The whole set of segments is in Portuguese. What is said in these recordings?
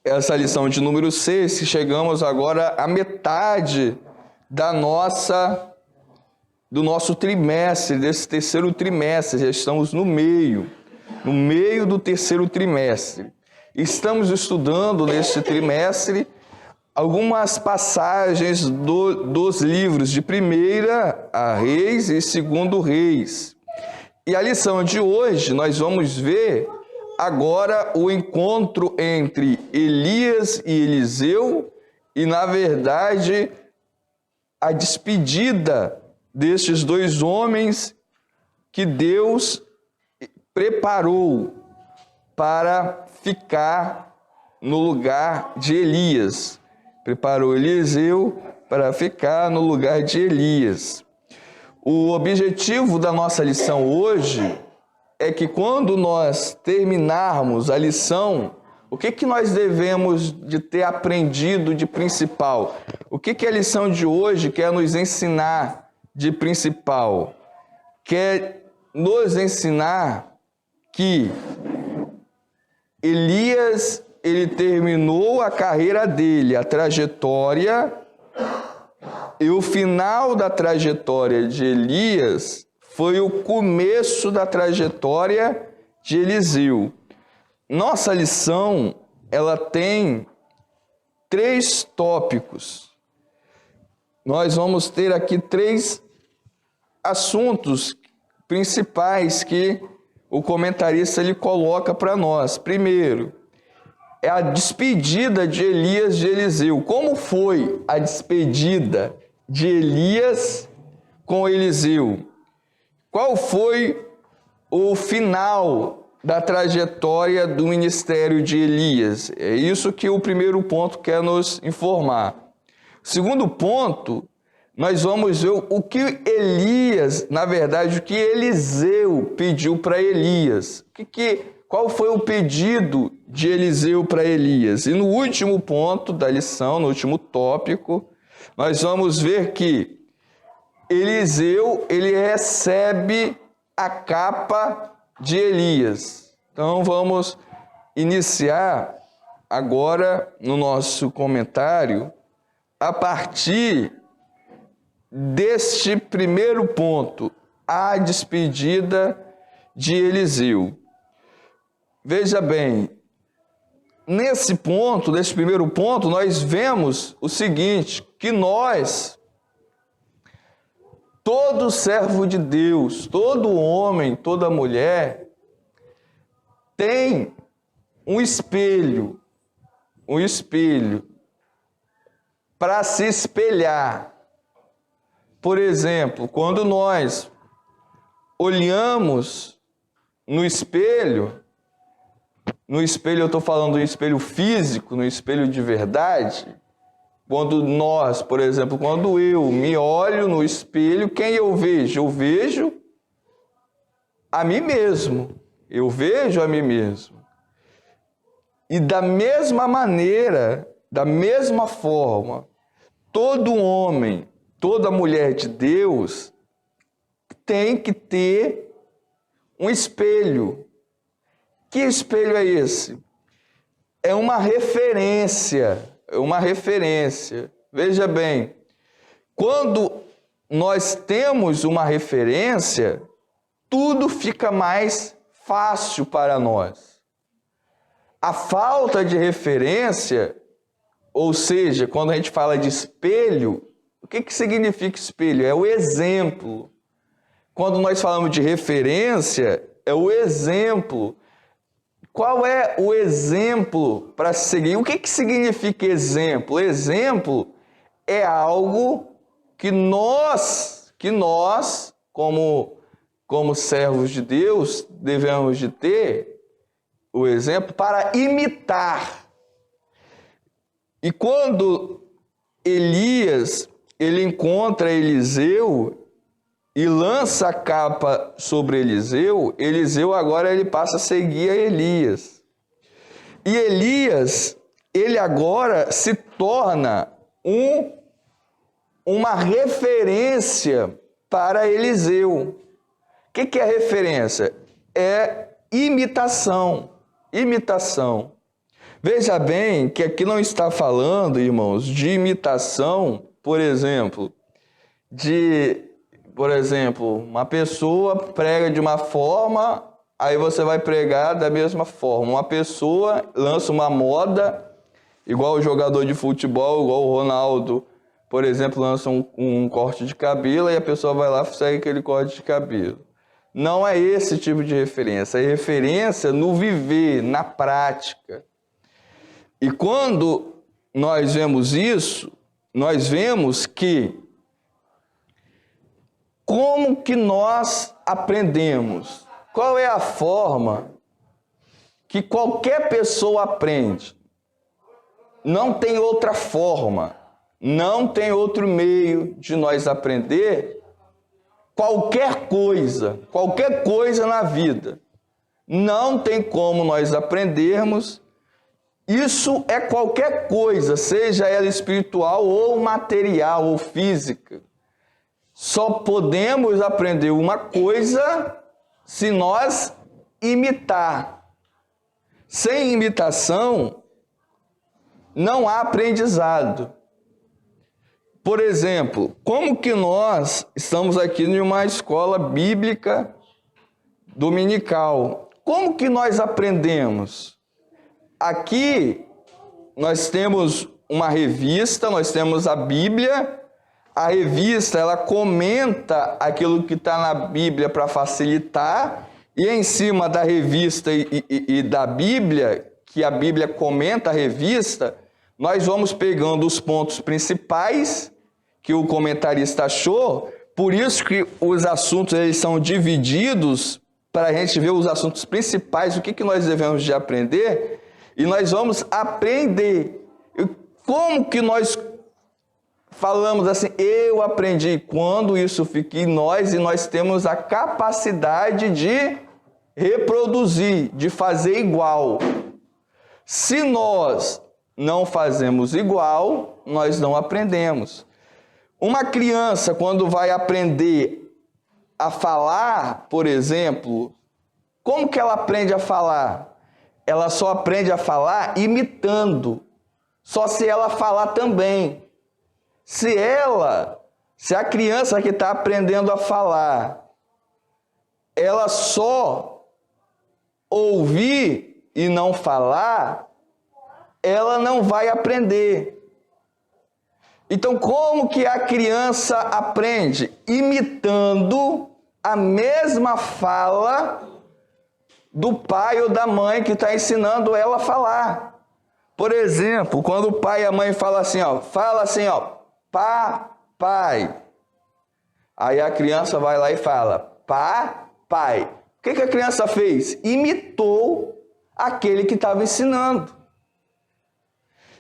essa lição de número 6, que chegamos agora à metade do nosso trimestre, desse terceiro trimestre. Já estamos no meio do terceiro trimestre. Estamos estudando neste trimestre algumas passagens dos livros de 1ª a Reis e 2º Reis. E a lição de hoje nós vamos ver agora o encontro entre Elias e Eliseu e, na verdade, a despedida destes dois homens que Deus preparou para ficar no lugar de Elias. Preparou Eliseu para ficar no lugar de Elias. O objetivo da nossa lição hoje é que quando nós terminarmos a lição, o que nós devemos de ter aprendido de principal? O que a lição de hoje quer nos ensinar de principal? Quer nos ensinar que Elias, ele terminou a carreira dele, a trajetória, e o final da trajetória de Elias foi o começo da trajetória de Eliseu. Nossa lição, ela tem 3 tópicos. Nós vamos ter aqui 3 assuntos principais que o comentarista ele coloca para nós. Primeiro, é a despedida de Elias de Eliseu. Como foi a despedida de Elias com Eliseu? Qual foi o final da trajetória do ministério de Elias? É isso que o primeiro ponto quer nos informar. Segundo ponto, nós vamos ver o que Elias, na verdade, o que Eliseu pediu para Elias. Qual foi o pedido de Eliseu para Elias? E no último ponto da lição, no último tópico, nós vamos ver que Eliseu, ele recebe a capa de Elias. Então vamos iniciar agora no nosso comentário a partir deste primeiro ponto, a despedida de Eliseu. Veja bem, nesse primeiro ponto, nós vemos o seguinte, que nós, todo servo de Deus, todo homem, toda mulher, tem um espelho para se espelhar. Por exemplo, quando nós olhamos no espelho eu estou falando do espelho físico, no espelho de verdade, quando nós, por exemplo, quando eu me olho no espelho, quem eu vejo? Eu vejo a mim mesmo. Eu vejo a mim mesmo. E da mesma maneira, da mesma forma, todo homem, toda mulher de Deus tem que ter um espelho. Que espelho é esse? É uma referência. Veja bem, quando nós temos uma referência, tudo fica mais fácil para nós. A falta de referência, ou seja, quando a gente fala de espelho, o que significa espelho? É o exemplo. Quando nós falamos de referência, é o exemplo. Qual é o exemplo para seguir? O que significa exemplo? Exemplo é algo que nós como servos de Deus, devemos de ter o exemplo para imitar. E quando Elias, ele encontra Eliseu e lança a capa sobre Eliseu, Eliseu agora ele passa a seguir a Elias. E Elias, ele agora se torna uma referência para Eliseu. O que é referência? É imitação. Veja bem que aqui não está falando, irmãos, de imitação, por exemplo, uma pessoa prega de uma forma, aí você vai pregar da mesma forma. Uma pessoa lança uma moda, igual o jogador de futebol, igual o Ronaldo, por exemplo, lança um corte de cabelo e a pessoa vai lá e segue aquele corte de cabelo. Não é esse tipo de referência, é referência no viver, na prática. E quando nós vemos isso, nós vemos que como que nós aprendemos? Qual é a forma que qualquer pessoa aprende? Não tem outra forma, não tem outro meio de nós aprender qualquer coisa na vida. Não tem como nós aprendermos. Isso é qualquer coisa, seja ela espiritual ou material ou física. Só podemos aprender uma coisa se nós imitar. Sem imitação, não há aprendizado. Por exemplo, como que nós estamos aqui em uma escola bíblica dominical? Como que nós aprendemos? Aqui nós temos uma revista, nós temos a Bíblia. A revista, ela comenta aquilo que está na Bíblia para facilitar, e em cima da revista e da Bíblia, que a Bíblia comenta a revista, nós vamos pegando os pontos principais que o comentarista achou. Por isso que os assuntos eles são divididos para a gente ver os assuntos principais, o que nós devemos de aprender, e nós vamos aprender. Como que nós falamos assim, eu aprendi, quando isso fica em nós e nós temos a capacidade de reproduzir, de fazer igual. Se nós não fazemos igual, nós não aprendemos. Uma criança, quando vai aprender a falar, por exemplo, como que ela aprende a falar? Ela só aprende a falar imitando, só se ela falar também. Se a criança que está aprendendo a falar, ela só ouvir e não falar, ela não vai aprender. Então, como que a criança aprende? Imitando a mesma fala do pai ou da mãe que está ensinando ela a falar. Por exemplo, quando o pai e a mãe falam assim, papai. Aí a criança vai lá e fala, papai. O que a criança fez? Imitou aquele que estava ensinando.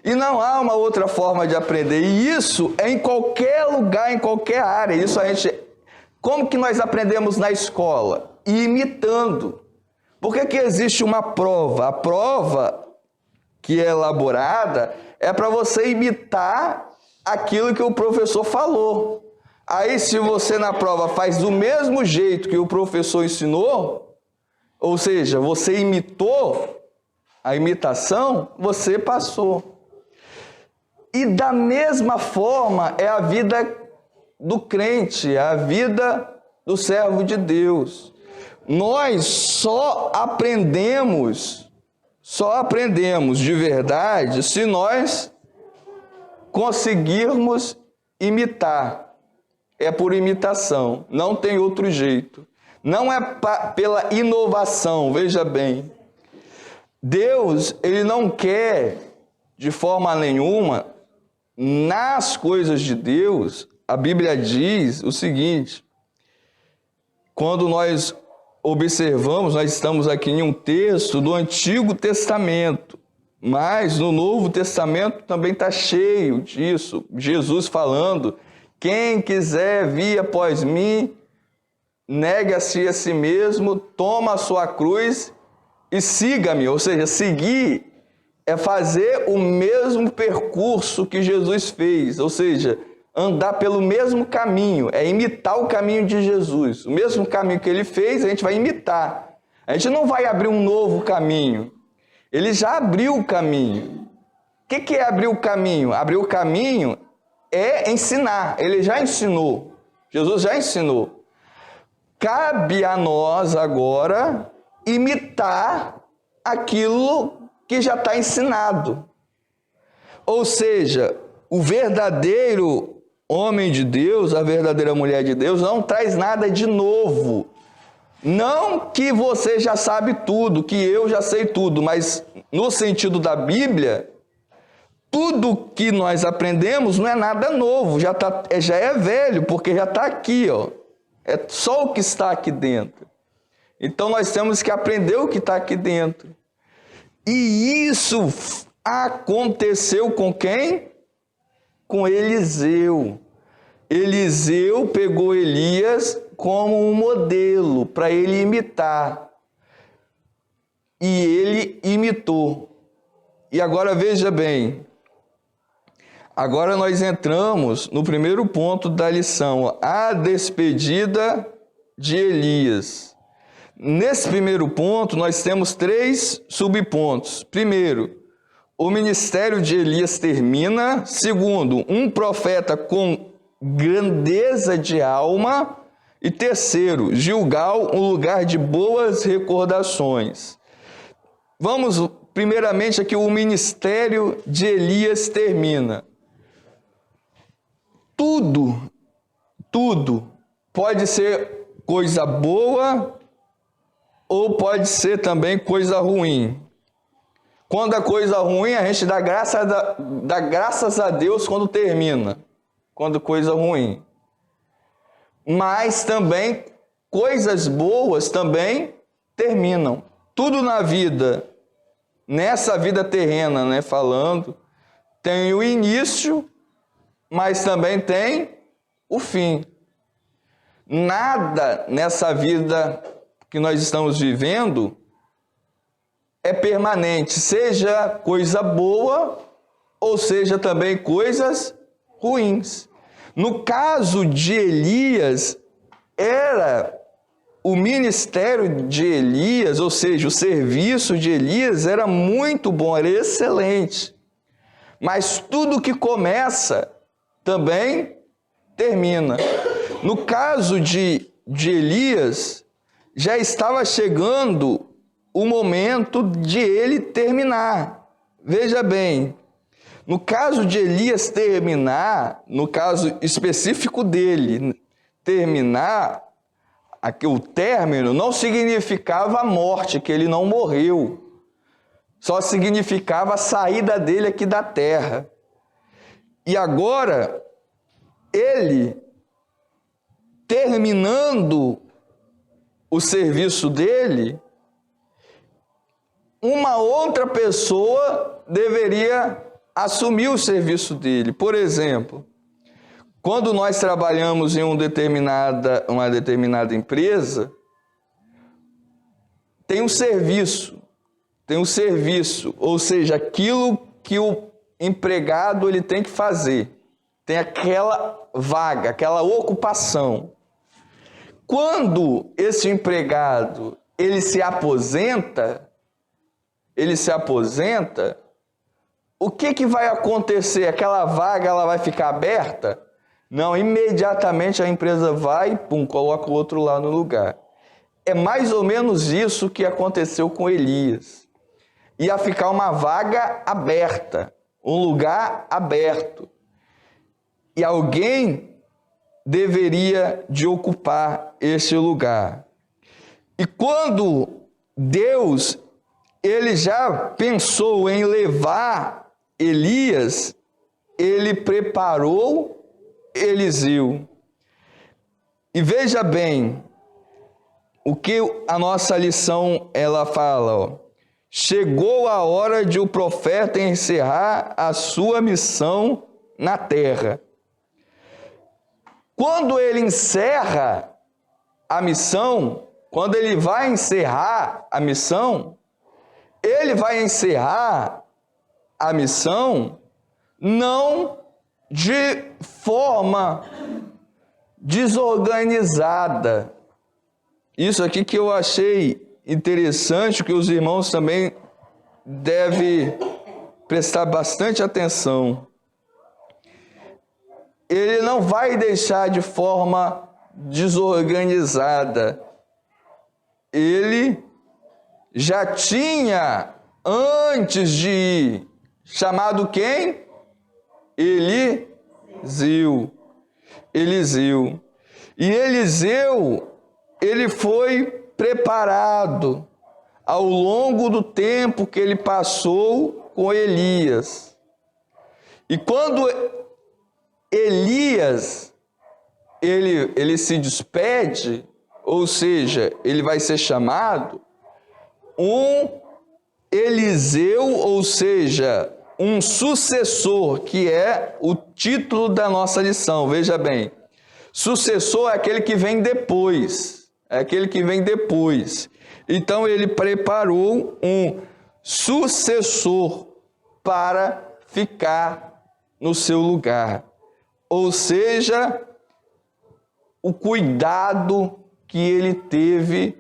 E não há uma outra forma de aprender. E isso é em qualquer lugar, em qualquer área. Como que nós aprendemos na escola? Imitando. Por que existe uma prova? A prova que é elaborada é para você imitar aquilo que o professor falou. Aí, se você na prova faz do mesmo jeito que o professor ensinou, ou seja, você imitou a imitação, você passou. E da mesma forma é a vida do crente, é a vida do servo de Deus. Nós só aprendemos de verdade se nós conseguirmos imitar. É por imitação, não tem outro jeito. Não é pela inovação, veja bem. Deus, ele não quer, de forma nenhuma, nas coisas de Deus, a Bíblia diz o seguinte, quando nós observamos, nós estamos aqui em um texto do Antigo Testamento, mas no Novo Testamento também está cheio disso. Jesus falando, quem quiser vir após mim, nega-se a si mesmo, toma a sua cruz e siga-me. Ou seja, seguir é fazer o mesmo percurso que Jesus fez, ou seja, andar pelo mesmo caminho, é imitar o caminho de Jesus. O mesmo caminho que ele fez, a gente vai imitar. A gente não vai abrir um novo caminho. Ele já abriu o caminho. O que é abrir o caminho? Abrir o caminho é ensinar. Ele já ensinou. Jesus já ensinou. Cabe a nós agora imitar aquilo que já está ensinado. Ou seja, o verdadeiro homem de Deus, a verdadeira mulher de Deus, não traz nada de novo. Não que você já sabe tudo, que eu já sei tudo, mas no sentido da Bíblia, tudo que nós aprendemos não é nada novo, já é velho, porque já está aqui, ó. É só o que está aqui dentro. Então nós temos que aprender o que está aqui dentro. E isso aconteceu com quem? Com Eliseu. Eliseu pegou Elias como um modelo para ele imitar. E ele imitou. E agora veja bem. Agora nós entramos no primeiro ponto da lição, a despedida de Elias. Nesse primeiro ponto, nós temos 3 subpontos. Primeiro, o ministério de Elias termina. Segundo, um profeta com grandeza de alma. E terceiro, Gilgal, um lugar de boas recordações. Vamos, primeiramente, aqui o ministério de Elias termina. Tudo pode ser coisa boa ou pode ser também coisa ruim. Quando a coisa ruim, a gente dá graças a Deus quando termina, quando coisa ruim. Mas também coisas boas também terminam. Tudo na vida, nessa vida terrena, né, falando, tem o início, mas também tem o fim. Nada nessa vida que nós estamos vivendo é permanente, seja coisa boa ou seja também coisas ruins. No caso de Elias, era o ministério de Elias, ou seja, o serviço de Elias era muito bom, era excelente. Mas tudo que começa também termina. No caso de Elias, já estava chegando o momento de ele terminar. Veja bem, no caso de Elias terminar, no caso específico dele terminar, aqui o término não significava a morte, que ele não morreu. Só significava a saída dele aqui da terra. E agora, ele, terminando o serviço dele, uma outra pessoa deveria assumir o serviço dele. Por exemplo, quando nós trabalhamos em uma determinada empresa, tem um serviço, ou seja, aquilo que o empregado ele tem que fazer, tem aquela vaga, aquela ocupação. Quando esse empregado ele se aposenta, o que vai acontecer? Aquela vaga ela vai ficar aberta? Não, imediatamente a empresa vai e coloca o outro lá no lugar. É mais ou menos isso que aconteceu com Elias. Ia ficar uma vaga aberta, um lugar aberto. E alguém deveria de ocupar esse lugar. E quando Deus ele já pensou em levar Elias, ele preparou Eliseu. E veja bem, o que a nossa lição ela fala, ó. Chegou a hora de o profeta encerrar a sua missão na terra. Quando ele encerra a missão, quando ele vai encerrar a missão, ele vai encerrar a missão não de forma desorganizada. Isso aqui que eu achei interessante, que os irmãos também deve prestar bastante atenção. Ele não vai deixar de forma desorganizada. Ele já tinha, antes de ir, chamado quem? Eliseu. E Eliseu, ele foi preparado ao longo do tempo que ele passou com Elias. E quando Elias, ele se despede, ou seja, ele vai ser chamado, um Eliseu, ou seja, um sucessor, que é o título da nossa lição. Veja bem, sucessor é aquele que vem depois, Então ele preparou um sucessor para ficar no seu lugar. Ou seja, o cuidado que ele teve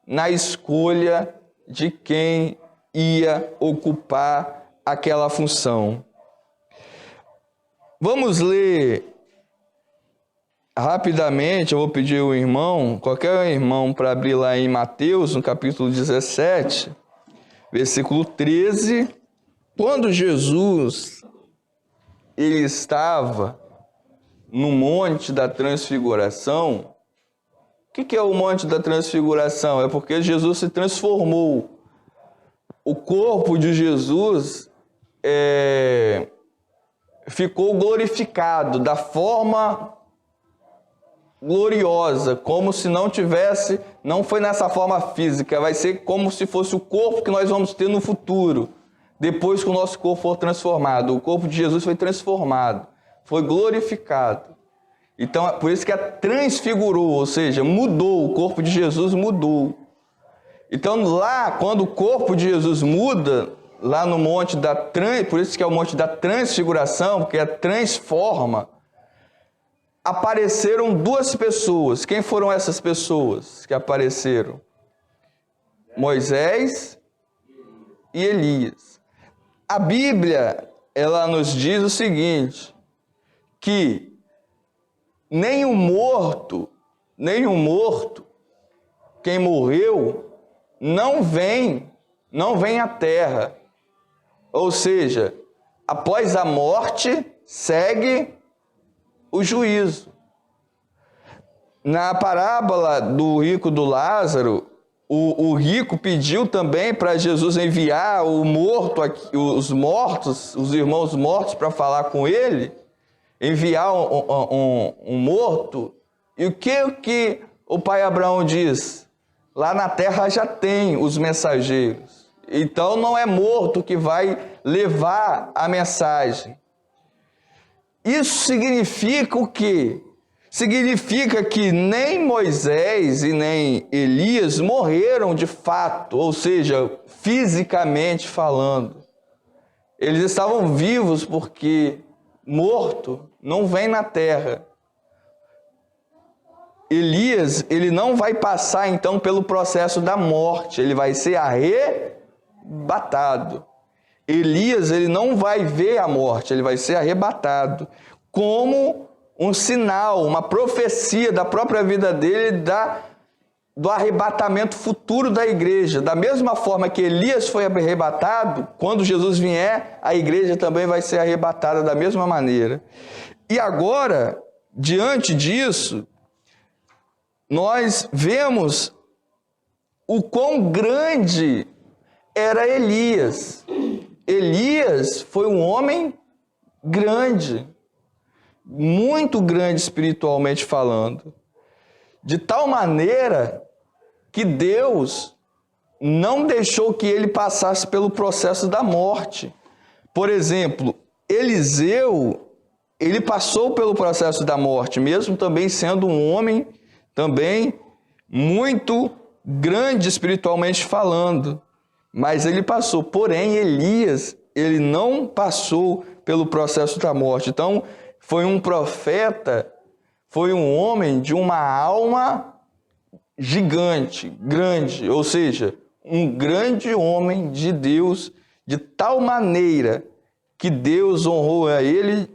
na escolha de quem ia ocupar aquela função. Vamos ler rapidamente, eu vou pedir ao irmão, qualquer irmão, para abrir lá em Mateus, no capítulo 17, versículo 13. Quando Jesus ele estava no Monte da Transfiguração. O que é o Monte da Transfiguração? É porque Jesus se transformou. O corpo de Jesus ficou glorificado da forma gloriosa, como se não foi nessa forma física, vai ser como se fosse o corpo que nós vamos ter no futuro, depois que o nosso corpo for transformado. O corpo de Jesus foi transformado, foi glorificado. Então, por isso que transfigurou, ou seja, mudou, o corpo de Jesus mudou. Então, lá, quando o corpo de Jesus muda, lá no Monte da por isso que é o Monte da Transfiguração, porque transforma, apareceram duas pessoas. Quem foram essas pessoas que apareceram? Moisés e Elias. A Bíblia, ela nos diz o seguinte, que nenhum morto, quem morreu, não vem à terra. Ou seja, após a morte, segue o juízo. Na parábola do rico do Lázaro, o rico pediu também para Jesus enviar os irmãos mortos para falar com ele, enviar um morto. E o que o pai Abraão diz? Lá na terra já tem os mensageiros. Então não é morto que vai levar a mensagem. Isso significa o quê? Significa que nem Moisés e nem Elias morreram de fato, ou seja, fisicamente falando. Eles estavam vivos porque morto não vem na terra. Elias, ele não vai passar então pelo processo da morte, ele vai ser arrebatado. Elias, ele não vai ver a morte, ele vai ser arrebatado, como um sinal, uma profecia da própria vida dele, do arrebatamento futuro da igreja. Da mesma forma que Elias foi arrebatado, quando Jesus vier, a igreja também vai ser arrebatada da mesma maneira. E agora, diante disso, nós vemos o quão grande era Elias. Elias foi um homem grande, muito grande espiritualmente falando, de tal maneira que Deus não deixou que ele passasse pelo processo da morte. Por exemplo, Eliseu, ele passou pelo processo da morte, mesmo também sendo um homem também muito grande espiritualmente falando, mas ele passou. Porém, Elias, ele não passou pelo processo da morte. Então, foi um profeta, foi um homem de uma alma gigante, grande, ou seja, um grande homem de Deus de tal maneira que Deus honrou a ele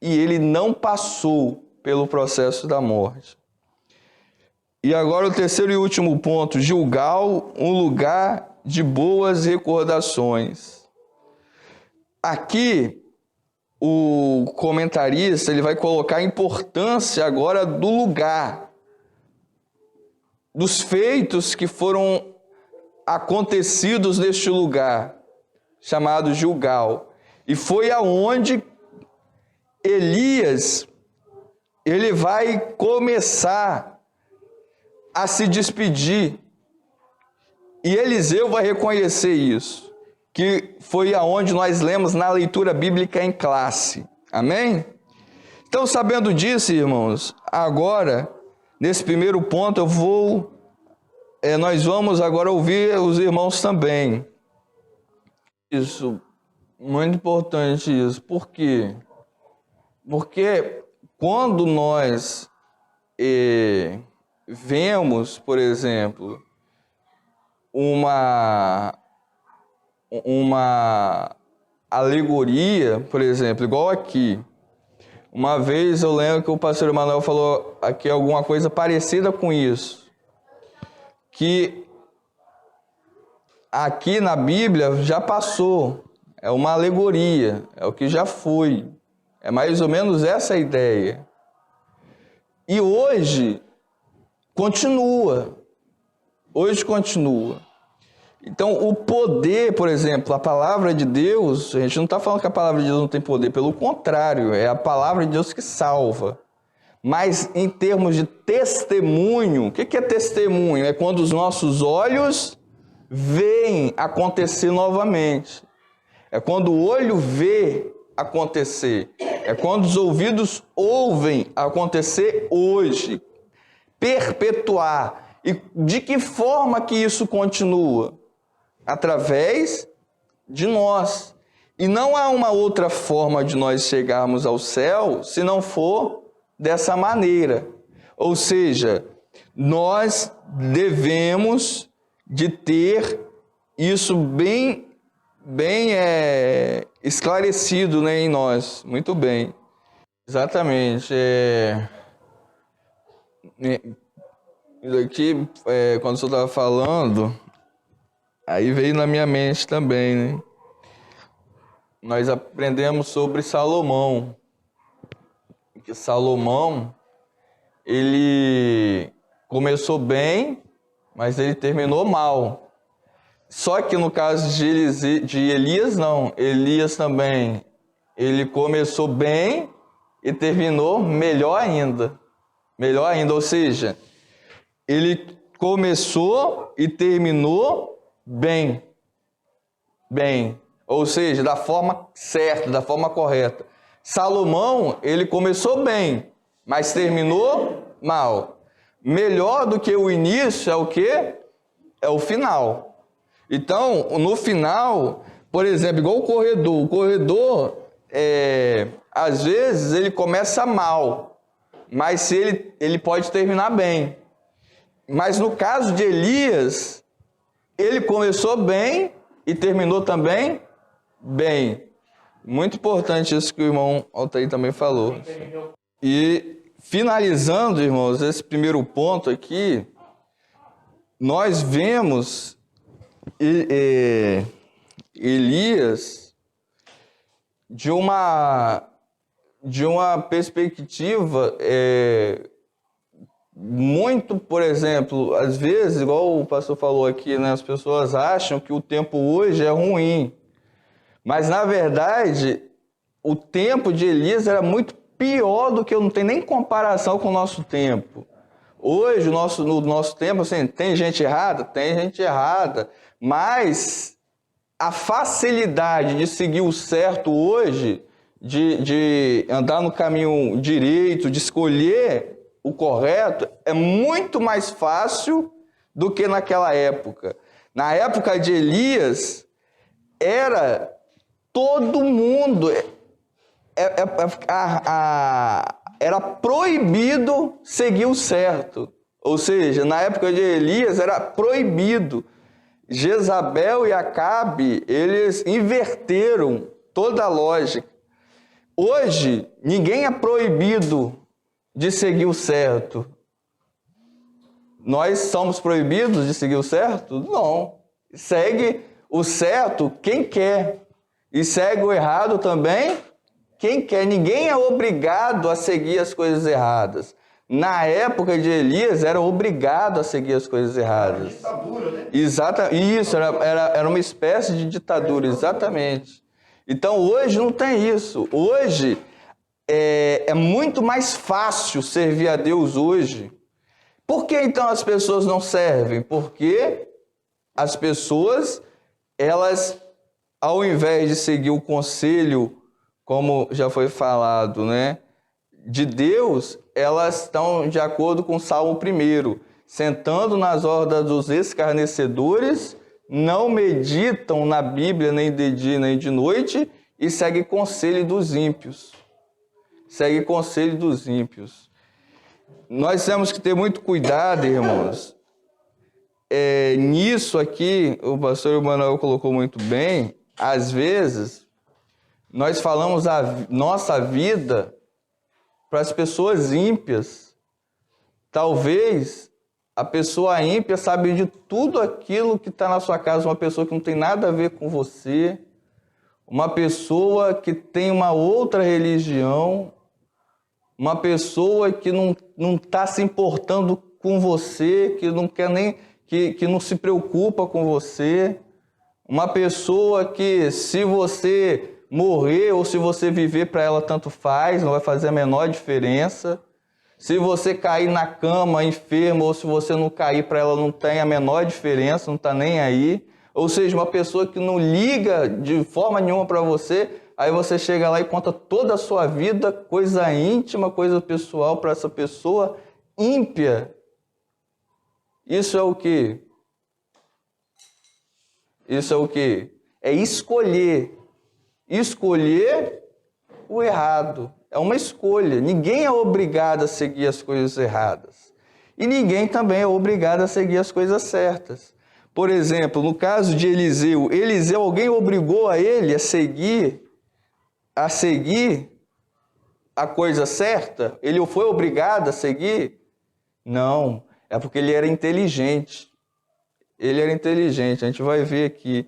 e ele não passou pelo processo da morte. E agora o terceiro e último ponto, Gilgal, um lugar de boas recordações. Aqui, o comentarista ele vai colocar a importância agora do lugar, dos feitos que foram acontecidos neste lugar, chamado Gilgal. E foi aonde Elias ele vai começar a se despedir. E Eliseu vai reconhecer isso, que foi aonde nós lemos na leitura bíblica em classe. Amém? Então, sabendo disso, irmãos, agora, nesse primeiro ponto, nós vamos agora ouvir os irmãos também. Isso, muito importante isso. Por quê? Porque quando nós vemos, por exemplo, uma alegoria, por exemplo, igual aqui. Uma vez eu lembro que o pastor Emanuel falou aqui alguma coisa parecida com isso. Que aqui na Bíblia já passou. É uma alegoria, é o que já foi. É mais ou menos essa a ideia. E hoje continua. Hoje continua. Então, o poder, por exemplo, a palavra de Deus, a gente não está falando que a palavra de Deus não tem poder, pelo contrário, é a palavra de Deus que salva. Mas, em termos de testemunho, o que é testemunho? É quando os nossos olhos veem acontecer novamente. É quando o olho vê acontecer. É quando os ouvidos ouvem acontecer hoje. Perpetuar. E de que forma que isso continua? Através de nós. E não há uma outra forma de nós chegarmos ao céu se não for dessa maneira. Ou seja, nós devemos de ter isso bem esclarecido, né, em nós. Muito bem. Exatamente. Isso aqui, quando o senhor estava falando, aí veio na minha mente também, né? Nós aprendemos sobre Salomão. Que Salomão, ele começou bem, mas ele terminou mal. Só que no caso de Elias, não. Elias também, ele começou bem e terminou melhor ainda. Melhor ainda, ou seja, ele começou e terminou bem. Bem. Ou seja, da forma certa, da forma correta. Salomão, ele começou bem, mas terminou mal. Melhor do que o início é o quê? É o final. Então, no final, por exemplo, igual o corredor. O corredor, às vezes, ele começa mal, mas ele pode terminar bem. Mas no caso de Elias, ele começou bem e terminou também bem. Muito importante isso que o irmão Altair também falou. E finalizando, irmãos, esse primeiro ponto aqui, nós vemos Elias de uma perspectiva muito, por exemplo, às vezes, igual o pastor falou aqui, né, as pessoas acham que o tempo hoje é ruim. Mas, na verdade, o tempo de Elias era muito pior do que, não tem nem comparação com o nosso tempo. Hoje, no nosso tempo, assim, tem gente errada? Tem gente errada. Mas a facilidade de seguir o certo hoje, de andar no caminho direito, de escolher o correto, é muito mais fácil do que naquela época. Na época de Elias, era todo mundo, era proibido seguir o certo. Ou seja, na época de Elias era proibido. Jezabel e Acabe, eles inverteram toda a lógica. Hoje, ninguém é proibido de seguir o certo. Nós somos proibidos de seguir o certo? Não. Segue o certo quem quer. E segue o errado também quem quer. Ninguém é obrigado a seguir as coisas erradas. Na época de Elias, era obrigado a seguir as coisas erradas. Ditadura, né? Isso, era uma espécie de ditadura, exatamente. Então, hoje não tem isso. Hoje, é muito mais fácil servir a Deus hoje. Por que, então, as pessoas não servem? Porque as pessoas, elas, ao invés de seguir o conselho, como já foi falado, né, de Deus, elas estão de acordo com o Salmo 1, sentando nas rodas dos escarnecedores, não meditam na Bíblia nem de dia nem de noite e seguem conselho dos ímpios. Segue conselho dos ímpios. Nós temos que ter muito cuidado, irmãos. Nisso aqui, o pastor Emanuel colocou muito bem, às vezes, nós falamos a nossa vida para as pessoas ímpias. Talvez a pessoa ímpia sabe de tudo aquilo que está na sua casa, uma pessoa que não tem nada a ver com você, uma pessoa que tem uma outra religião, uma pessoa que não está se importando com você, que não quer nem, que não se preocupa com você, uma pessoa que, se você morrer ou se você viver, para ela tanto faz, não vai fazer a menor diferença. Se você cair na cama enfermo ou se você não cair, para ela não tem a menor diferença, não está nem aí. Ou seja, uma pessoa que não liga de forma nenhuma para você, aí você chega lá e conta toda a sua vida, coisa íntima, coisa pessoal para essa pessoa ímpia. Isso é o quê? Isso é o quê? É escolher. Escolher o errado. É uma escolha. Ninguém é obrigado a seguir as coisas erradas. E ninguém também é obrigado a seguir as coisas certas. Por exemplo, no caso de Eliseu, alguém obrigou a ele a seguir a coisa certa? Ele foi obrigado a seguir? Não, é porque ele era inteligente. Ele era inteligente, a gente vai ver aqui.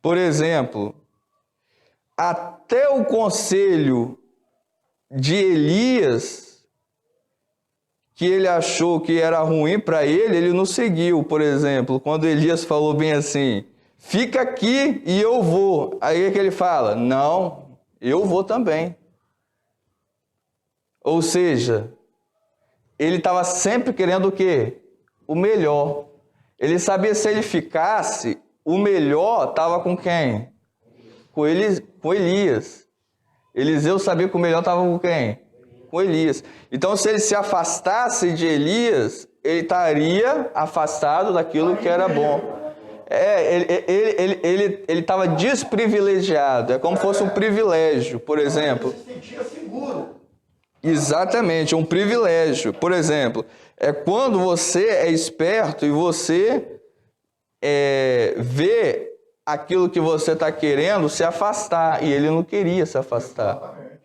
Por exemplo, até o conselho de Elias, que ele achou que era ruim para ele não seguiu. Por exemplo, quando Elias falou bem assim, fica aqui e eu vou. Aí é que ele fala, não, eu vou também. Ou seja, ele estava sempre querendo o quê? O melhor. Ele sabia se ele ficasse, o melhor estava com quem? Com Elias. Eliseu sabia que o melhor estava com quem? Com Elias. Então, se ele se afastasse de Elias, ele estaria afastado daquilo que era bom. Ele estava desprivilegiado. É como se fosse um privilégio, por exemplo. Ele se sentia seguro. Exatamente, um privilégio. Por exemplo, é quando você é esperto e você vê aquilo que você está querendo se afastar, e ele não queria se afastar. Exatamente.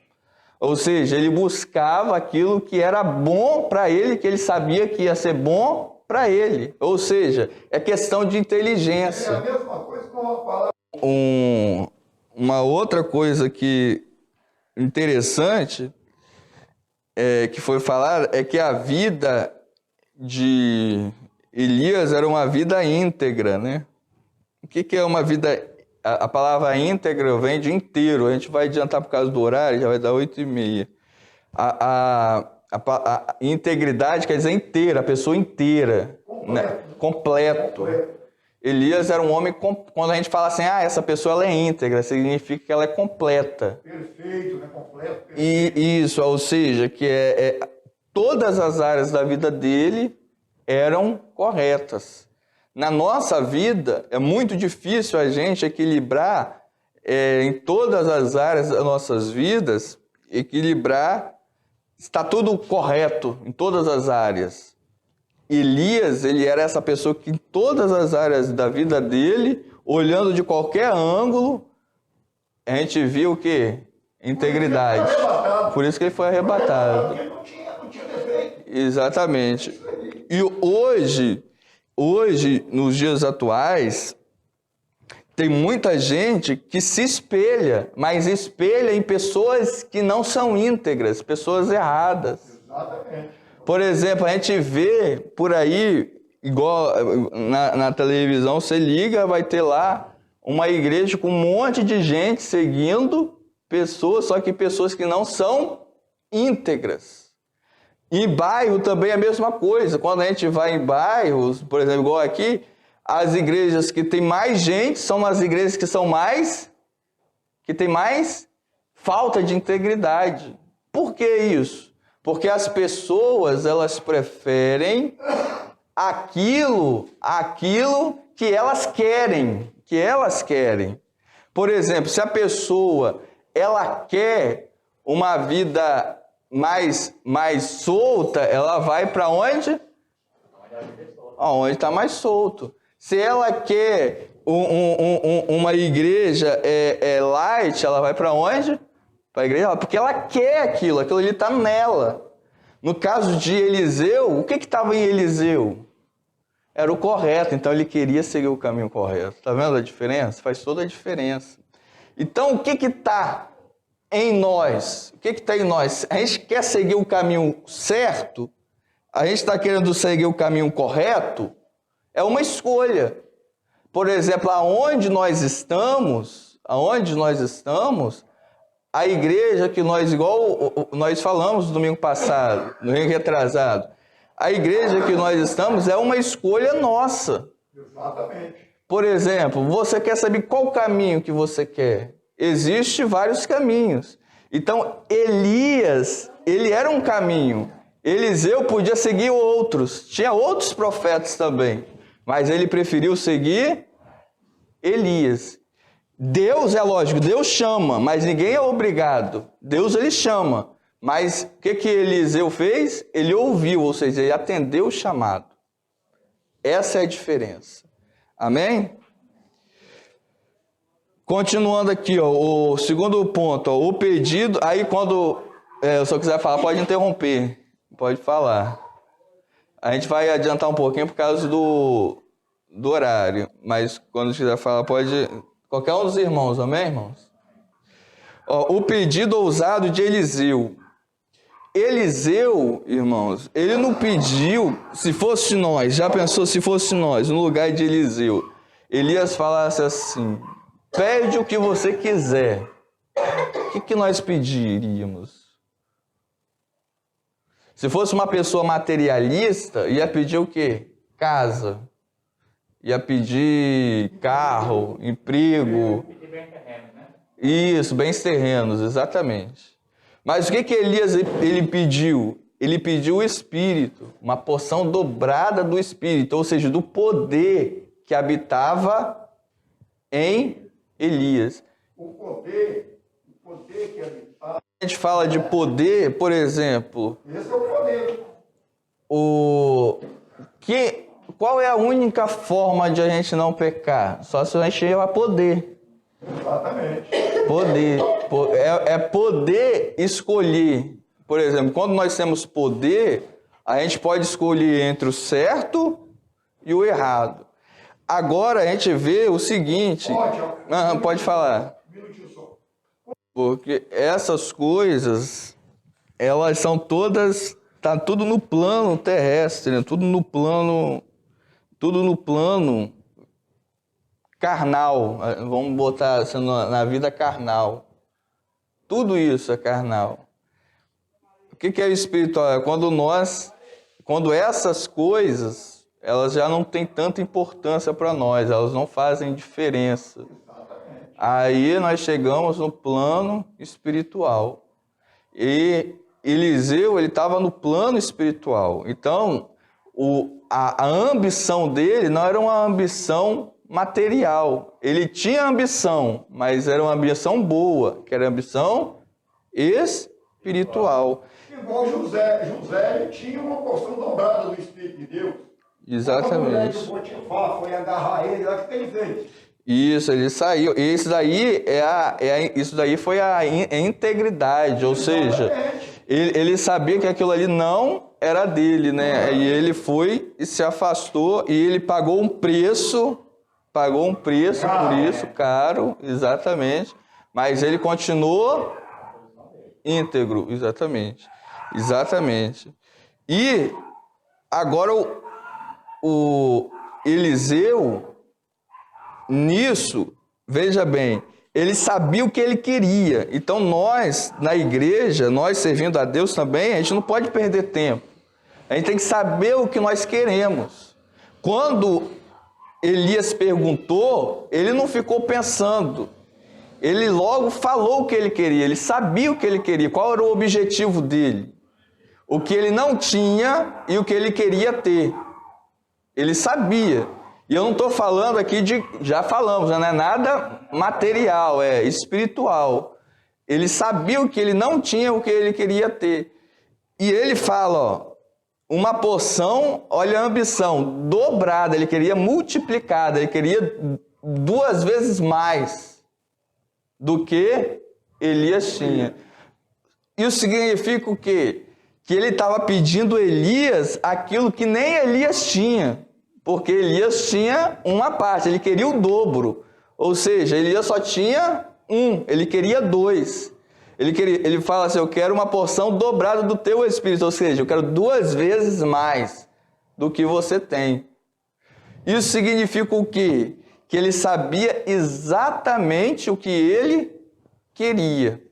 Ou seja, ele buscava aquilo que era bom para ele, que ele sabia que ia ser bom para ele. Ou seja, é questão de inteligência. É a mesma coisa que eu vou falar. Uma outra coisa que interessante que foi falar é que a vida de Elias era uma vida íntegra, né? O que é uma vida? A palavra íntegra vem de inteiro. A gente vai adiantar por causa do horário, já vai dar 8h30. A integridade quer dizer inteira, a pessoa inteira. Completo. Né? Completo. Elias era um homem, quando a gente fala assim, essa pessoa ela é íntegra, significa que ela é completa. Perfeito, né? Completo. Perfeito. E isso, ou seja, que todas as áreas da vida dele eram corretas. Na nossa vida, é muito difícil a gente equilibrar em todas as áreas das nossas vidas, está tudo correto em todas as áreas. Elias, ele era essa pessoa que em todas as áreas da vida dele, olhando de qualquer ângulo, a gente viu o quê? Integridade. Por isso que ele foi arrebatado. Porque não tinha defeito. Exatamente. E hoje, nos dias atuais, tem muita gente que se espelha, mas espelha em pessoas que não são íntegras, pessoas erradas. Exatamente. Por exemplo, a gente vê por aí, igual na televisão, você liga, vai ter lá uma igreja com um monte de gente seguindo pessoas, só que pessoas que não são íntegras. Em bairro também é a mesma coisa. Quando a gente vai em bairros, por exemplo, igual aqui, as igrejas que tem mais gente são as igrejas que tem mais falta de integridade. Por que isso? Porque as pessoas, elas preferem aquilo que elas querem. Por exemplo, se a pessoa ela quer uma vida mais solta, ela vai para onde? Onde está mais solto. Se ela quer uma igreja light, ela vai para onde? Para a igreja, porque ela quer aquilo ali está nela. No caso de Eliseu, o que estava em Eliseu? Era o correto, então ele queria seguir o caminho correto. Está vendo a diferença? Faz toda a diferença. Então, o que está em nós? O que está em nós? A gente quer seguir o caminho certo? A gente está querendo seguir o caminho correto? É uma escolha. Por exemplo, aonde nós estamos, a igreja que nós, igual nós falamos no domingo passado, no domingo retrasado, a igreja que nós estamos é uma escolha nossa. Exatamente. Por exemplo, você quer saber qual caminho que você quer? Existem vários caminhos. Então, Elias, ele era um caminho. Eliseu podia seguir outros. Tinha outros profetas também. Mas ele preferiu seguir Elias. Deus, é lógico, Deus chama, mas ninguém é obrigado. Deus, ele chama. Mas o que Eliseu fez? Ele ouviu, ou seja, ele atendeu o chamado. Essa é a diferença. Amém? Continuando aqui, o segundo ponto, o pedido. Aí quando o senhor quiser falar, pode interromper. Pode falar. A gente vai adiantar um pouquinho por causa do horário. Mas quando quiser falar, pode... Qualquer um dos irmãos, amém, irmãos? O pedido ousado de Eliseu. Eliseu, irmãos, ele não pediu, se fosse nós, já pensou se fosse nós, no lugar de Eliseu, Elias falasse assim, pede o que você quiser. O que nós pediríamos? Se fosse uma pessoa materialista, ia pedir o quê? Casa. Ia pedir carro, emprego. Isso, bens terrenos, exatamente. Mas o que Elias ele pediu? Ele pediu o Espírito, uma porção dobrada do Espírito, ou seja, do poder que habitava em Elias. O poder que habitava. A gente fala de poder, por exemplo. Esse é o poder. Qual é a única forma de a gente não pecar? Só se a gente tiver poder. Exatamente. Poder. É poder escolher. Por exemplo, quando nós temos poder, a gente pode escolher entre o certo e o errado. Agora a gente vê o seguinte... Pode falar. Um minutinho só. Porque essas coisas, elas são todas... Está tudo no plano terrestre, né? Tudo no plano carnal, vamos botar assim, na vida carnal. Tudo isso é carnal. O que é espiritual? É quando essas coisas, elas já não têm tanta importância para nós, elas não fazem diferença. Aí nós chegamos no plano espiritual. E Eliseu, ele estava no plano espiritual. Então, a ambição dele não era uma ambição material. Ele tinha ambição, mas era uma ambição boa, que era ambição espiritual. Igual José. José tinha uma porção dobrada do Espírito de Deus. Exatamente. A mulher do Potifar foi agarrar ele, olha o que ele fez. Isso, ele saiu. E isso daí foi a integridade, ou seja, ele sabia que aquilo ali não era dele, né? E ele foi e se afastou e ele pagou um preço por isso, caro, exatamente. Mas ele continuou íntegro, exatamente. E agora o Eliseu, nisso, veja bem, ele sabia o que ele queria. Então nós, na igreja, nós servindo a Deus também, a gente não pode perder tempo. A gente tem que saber o que nós queremos. Quando Elias perguntou, ele não ficou pensando. Ele logo falou o que ele queria, ele sabia o que ele queria, qual era o objetivo dele. O que ele não tinha e o que ele queria ter. Ele sabia. E eu não estou falando aqui já falamos, não é nada material, é espiritual. Ele sabia o que ele não tinha e o que ele queria ter. E ele fala, ó, uma porção, olha a ambição, dobrada, ele queria multiplicada, ele queria 2 vezes mais do que Elias tinha. Isso significa o quê? Que ele estava pedindo Elias aquilo que nem Elias tinha. Porque Elias tinha uma parte, ele queria o dobro. Ou seja, Elias só tinha 1, ele queria 2. Ele fala assim, eu quero uma porção dobrada do teu espírito. Ou seja, eu quero 2 vezes mais do que você tem. Isso significa o quê? Que ele sabia exatamente o que ele queria.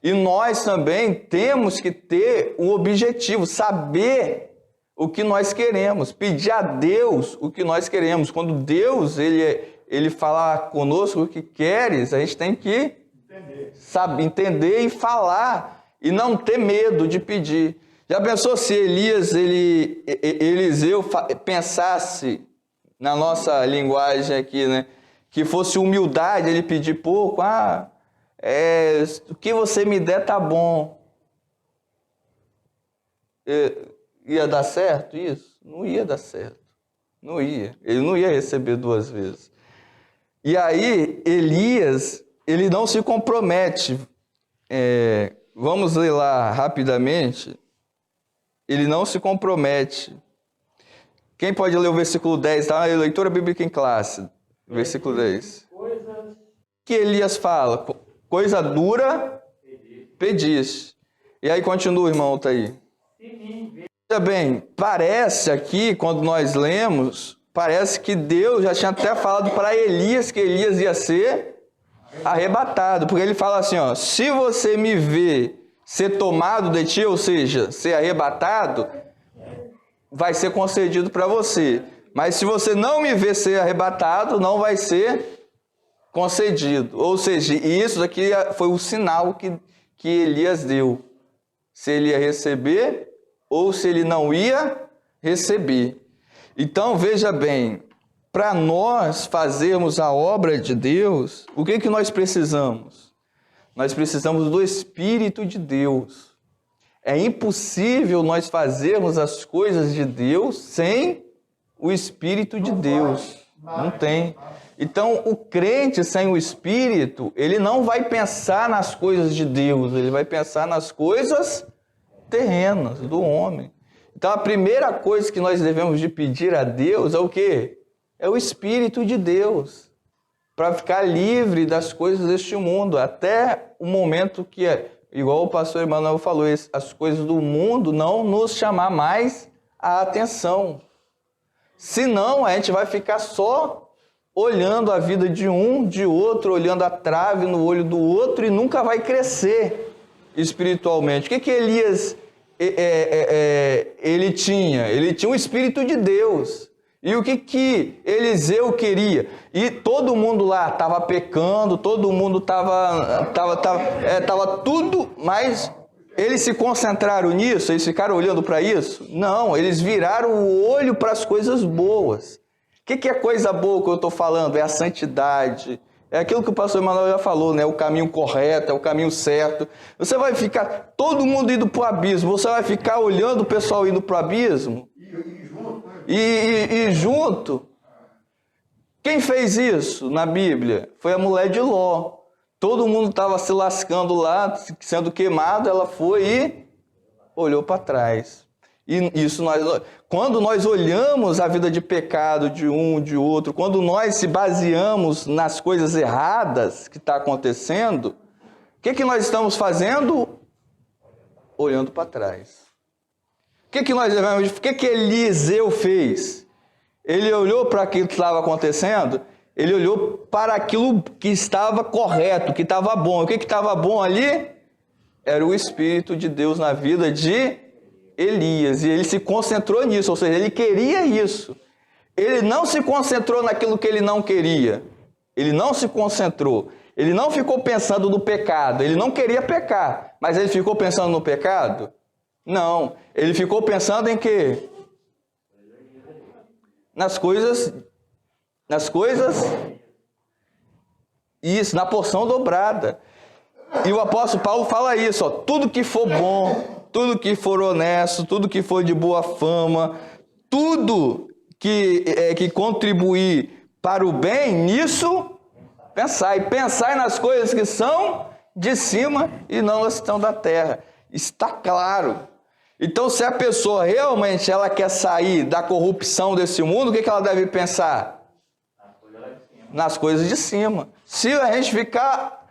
E nós também temos que ter um objetivo, saber o que nós queremos, pedir a Deus o que nós queremos. Quando Deus ele fala conosco o que queres, a gente tem que entender e falar, e não ter medo de pedir. Já pensou se Eliseu pensasse, na nossa linguagem aqui, né, que fosse humildade, ele pedir pouco, o que você me der tá bom. Ia dar certo isso? Não ia dar certo. Não ia. Ele não ia receber 2 vezes. E aí, Elias, ele não se compromete. Vamos ler lá rapidamente. Ele não se compromete. Quem pode ler o versículo 10? Tá? Leitura bíblica em classe. Versículo 10. O que Elias fala? Coisa dura, pediste. E aí continua, irmão, tá aí. Veja bem, parece aqui, quando nós lemos, parece que Deus já tinha até falado para Elias que Elias ia ser arrebatado. Porque ele fala assim, ó, se você me ver ser tomado de ti, ou seja, ser arrebatado, vai ser concedido para você. Mas se você não me ver ser arrebatado, não vai ser concedido. Ou seja, isso daqui foi o sinal que Elias deu. Se ele ia receber ou se ele não ia receber. Então, veja bem, para nós fazermos a obra de Deus, o que nós precisamos? Nós precisamos do Espírito de Deus. É impossível nós fazermos as coisas de Deus sem o Espírito de Deus. Não tem. Então, o crente sem o Espírito, ele não vai pensar nas coisas de Deus, ele vai pensar nas coisas terrenas do homem. Então, a primeira coisa que nós devemos de pedir a Deus é o quê? É o Espírito de Deus, para ficar livre das coisas deste mundo, até o momento que, igual o pastor Emanuel falou, as coisas do mundo não nos chamar mais a atenção. Senão, a gente vai ficar só olhando a vida de um, de outro, olhando a trave no olho do outro e nunca vai crescer espiritualmente. O que Elias ele tinha? Ele tinha o Espírito de Deus. E o que Eliseu queria? E todo mundo lá estava pecando, todo mundo estava tudo, mas eles se concentraram nisso? Eles ficaram olhando para isso? Não, eles viraram o olho para as coisas boas. O que é coisa boa que eu estou falando? É a santidade, É aquilo que o pastor Emanuel já falou, né? O caminho correto, é o caminho certo. Você vai ficar, todo mundo indo para o abismo, você vai ficar olhando o pessoal indo para o abismo? E junto. Quem fez isso na Bíblia? Foi a mulher de Ló. Todo mundo estava se lascando lá, sendo queimado, ela foi e olhou para trás. E isso quando nós olhamos a vida de pecado de um, de outro, quando nós se baseamos nas coisas erradas que está acontecendo, o que nós estamos fazendo? Olhando para trás. O que Eliseu fez? Ele olhou para aquilo que estava acontecendo, ele olhou para aquilo que estava correto, que estava bom. O que estava bom ali? Era o Espírito de Deus na vida de Elias. E ele se concentrou nisso, ou seja, ele queria isso. Ele não se concentrou naquilo que ele não queria. Ele não se concentrou. Ele não ficou pensando no pecado. Ele não queria pecar, mas ele ficou pensando no pecado? Não. Ele ficou pensando em quê? Nas coisas, isso, na porção dobrada. E o apóstolo Paulo fala isso, ó, tudo que for bom, tudo que for honesto, tudo que for de boa fama, tudo que contribuir para o bem, nisso pensai. Pensai nas coisas que são de cima e não as que estão da terra. Está claro. Então, se a pessoa realmente ela quer sair da corrupção desse mundo, o que ela deve pensar? Nas coisas de cima. Se a gente ficar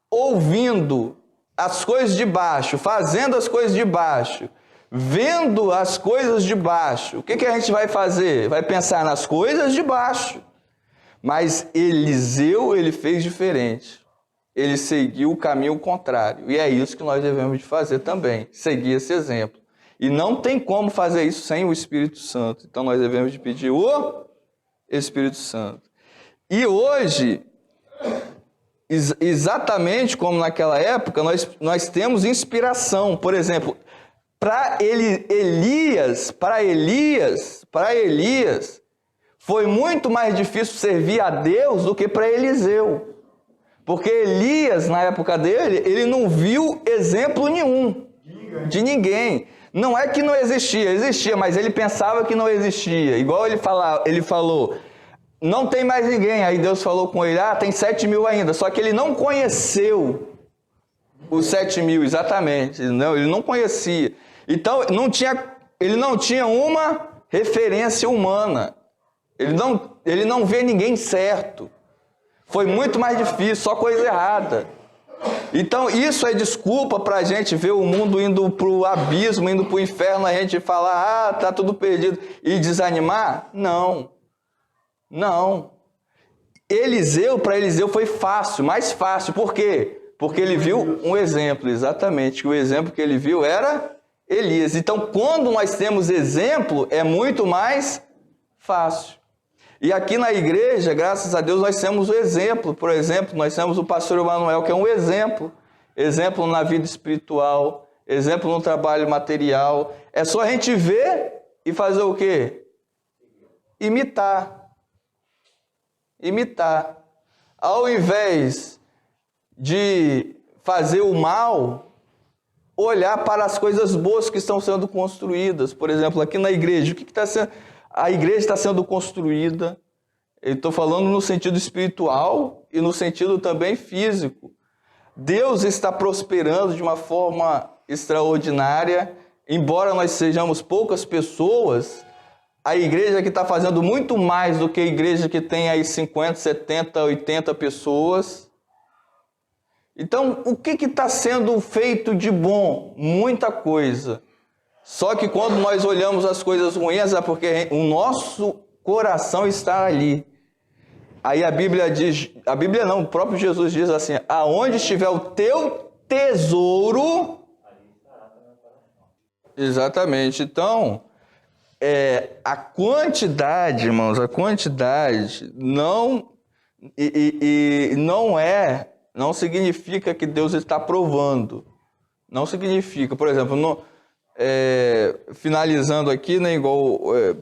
ouvindo as coisas de baixo, fazendo as coisas de baixo, vendo as coisas de baixo, o que a gente vai fazer? Vai pensar nas coisas de baixo. Mas Eliseu, ele fez diferente. Ele seguiu o caminho contrário. E é isso que nós devemos de fazer também, seguir esse exemplo. E não tem como fazer isso sem o Espírito Santo. Então nós devemos de pedir o Espírito Santo. E hoje, exatamente como naquela época, nós temos inspiração. Por exemplo, para Elias, foi muito mais difícil servir a Deus do que para Eliseu. Porque Elias, na época dele, ele não viu exemplo nenhum de ninguém. Não é que não existia, mas ele pensava que não existia. Igual ele falou, não tem mais ninguém. Aí Deus falou com ele, tem 7.000 ainda. Só que ele não conheceu os 7.000, exatamente. Não, ele não conhecia. Então, ele não tinha uma referência humana. Ele não vê ninguém certo. Foi muito mais difícil, só coisa errada. Então, isso é desculpa para a gente ver o mundo indo para o abismo, indo para o inferno, a gente falar, tá tudo perdido, e desanimar? Não. Para Eliseu foi fácil, mais fácil. Por quê? Porque ele viu um exemplo, exatamente. O exemplo que ele viu era Elias. Então, quando nós temos exemplo, é muito mais fácil. E aqui na igreja, graças a Deus, nós temos o exemplo. Por exemplo, nós temos o pastor Emanuel, que é um exemplo. Exemplo na vida espiritual, exemplo no trabalho material. É só a gente ver e fazer o quê? Imitar. Ao invés de fazer o mal, olhar para as coisas boas que estão sendo construídas. Por exemplo, aqui na igreja, o que está sendo... A igreja está sendo construída, eu estou falando no sentido espiritual e no sentido também físico. Deus está prosperando de uma forma extraordinária, embora nós sejamos poucas pessoas, a igreja que está fazendo muito mais do que a igreja que tem aí 50, 70, 80 pessoas. Então, o que está sendo feito de bom? Muita coisa. Só que quando nós olhamos as coisas ruins, é porque o nosso coração está ali. Aí a Bíblia diz, o próprio Jesus diz assim, aonde estiver o teu tesouro... Exatamente. Então, a quantidade, irmãos, não significa que Deus está provando. Não significa. Por exemplo, finalizando aqui, né,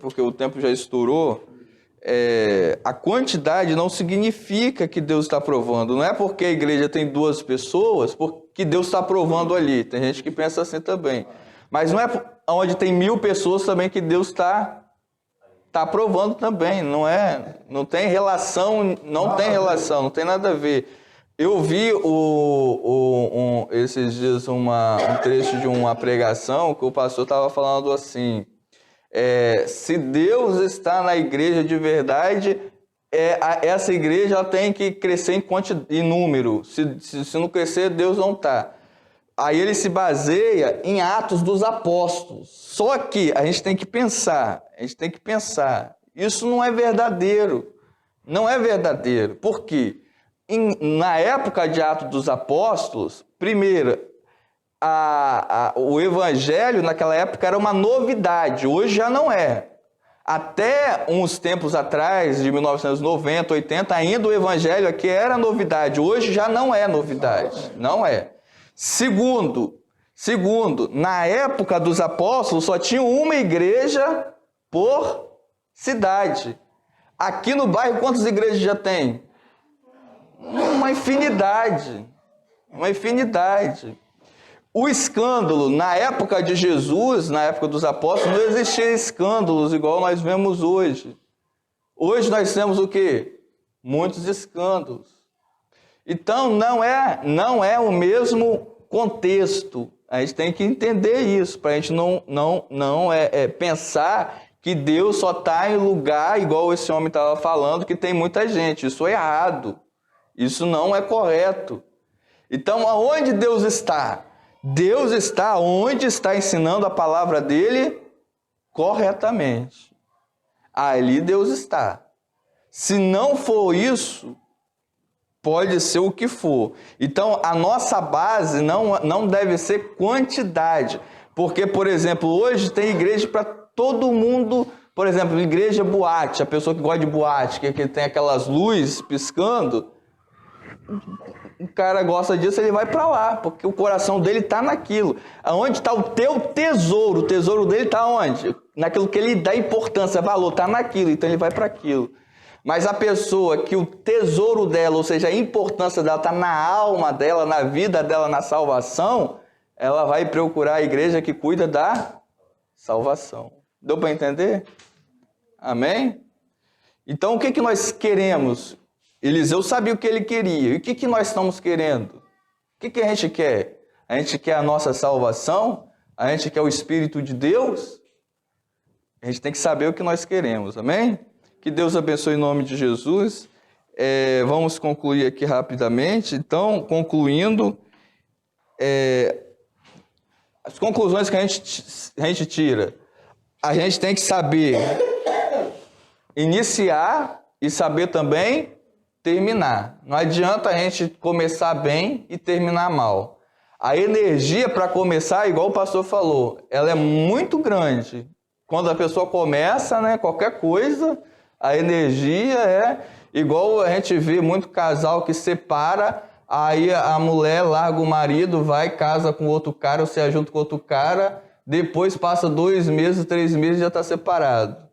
porque o tempo já estourou, a quantidade não significa que Deus está aprovando. Não é porque a igreja tem 2 pessoas que Deus está aprovando ali. Tem gente que pensa assim também. Mas não é onde tem 1000 pessoas também que Deus está aprovando também. Não tem relação, não tem nada a ver. Eu vi esses dias um trecho de uma pregação que o pastor estava falando assim, se Deus está na igreja de verdade, essa igreja ela tem que crescer em número. Se não crescer, Deus não está. Aí ele se baseia em Atos dos Apóstolos. Só que a gente tem que pensar, isso não é verdadeiro. Não é verdadeiro. Por quê? Na época de Atos dos Apóstolos, primeiro, o evangelho naquela época era uma novidade, hoje já não é. Até uns tempos atrás, de 1990, 80, ainda o evangelho aqui era novidade, hoje já não é novidade, não é. Segundo, na época dos apóstolos só tinha uma igreja por cidade. Aqui no bairro quantas igrejas já tem? Uma infinidade. O escândalo, na época de Jesus, na época dos apóstolos, não existia escândalos igual nós vemos hoje. Hoje nós temos o quê? Muitos escândalos. Então, não é o mesmo contexto. A gente tem que entender isso, para a gente não pensar que Deus só está em lugar, igual esse homem estava falando, que tem muita gente. Isso é errado. Isso não é correto. Então, aonde Deus está? Deus está onde está ensinando a palavra dele corretamente. Ali Deus está. Se não for isso, pode ser o que for. Então, a nossa base não deve ser quantidade. Porque, por exemplo, hoje tem igreja para todo mundo. Por exemplo, igreja boate. A pessoa que gosta de boate, que tem aquelas luzes piscando. O cara gosta disso, ele vai para lá, porque o coração dele está naquilo. Aonde está o teu tesouro? O tesouro dele está onde? Naquilo que ele dá importância, valor, está naquilo, então ele vai para aquilo. Mas a pessoa que o tesouro dela, ou seja, a importância dela está na alma dela, na vida dela, na salvação, ela vai procurar a igreja que cuida da salvação. Deu para entender? Amém? Então, o que nós queremos? Eliseu sabia o que ele queria. E o que nós estamos querendo? O que a gente quer? A gente quer a nossa salvação? A gente quer o Espírito de Deus? A gente tem que saber o que nós queremos. Amém? Que Deus abençoe em nome de Jesus. Vamos concluir aqui rapidamente. Então, concluindo, as conclusões que a gente tira. A gente tem que saber iniciar e saber também terminar. Não adianta a gente começar bem e terminar mal. A energia para começar, igual o pastor falou, ela é muito grande. Quando a pessoa começa, né, qualquer coisa, a energia é igual a gente vê muito casal que separa, aí a mulher larga o marido, vai, casa com outro cara, ou se ajunta com outro cara, depois passa 2 meses, 3 meses e já está separado.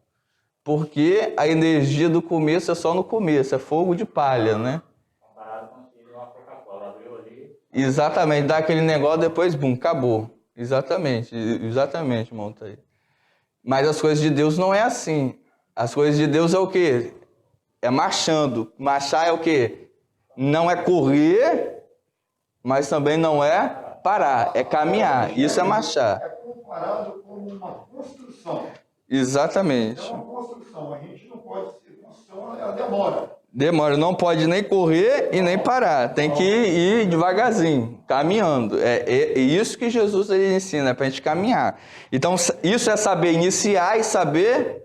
Porque a energia do começo é só no começo, é fogo de palha, né? Comparado com uma Coca-Cola, abriu ali. Exatamente, dá aquele negócio, depois, bum, acabou. Exatamente, monta aí. Mas as coisas de Deus não é assim. As coisas de Deus é o quê? É marchando. Marchar é o quê? Não é correr, mas também não é parar, é caminhar. Isso é marchar. É comparado com uma construção. Exatamente. É uma construção, a gente não pode ser construção, ela demora. Demora, não pode nem correr e nem parar, tem que ir devagarzinho, caminhando. É isso que Jesus ele ensina, é para a gente caminhar. Então, isso é saber iniciar e saber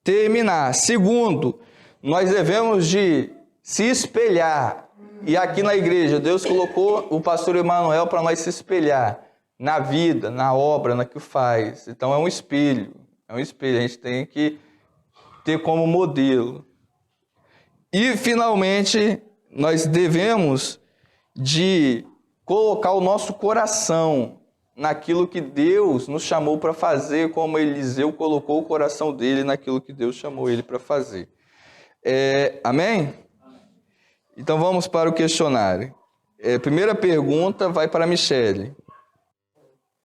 terminar. Segundo, nós devemos de se espelhar. E aqui na igreja, Deus colocou o pastor Emanuel para nós se espelhar na vida, na obra, na que faz. Então, é um espelho. É um espelho, a gente tem que ter como modelo. E, finalmente, nós devemos de colocar o nosso coração naquilo que Deus nos chamou para fazer, como Eliseu colocou o coração dele naquilo que Deus chamou ele para fazer. Amém? Então vamos para o questionário. Primeira pergunta vai para a Michele.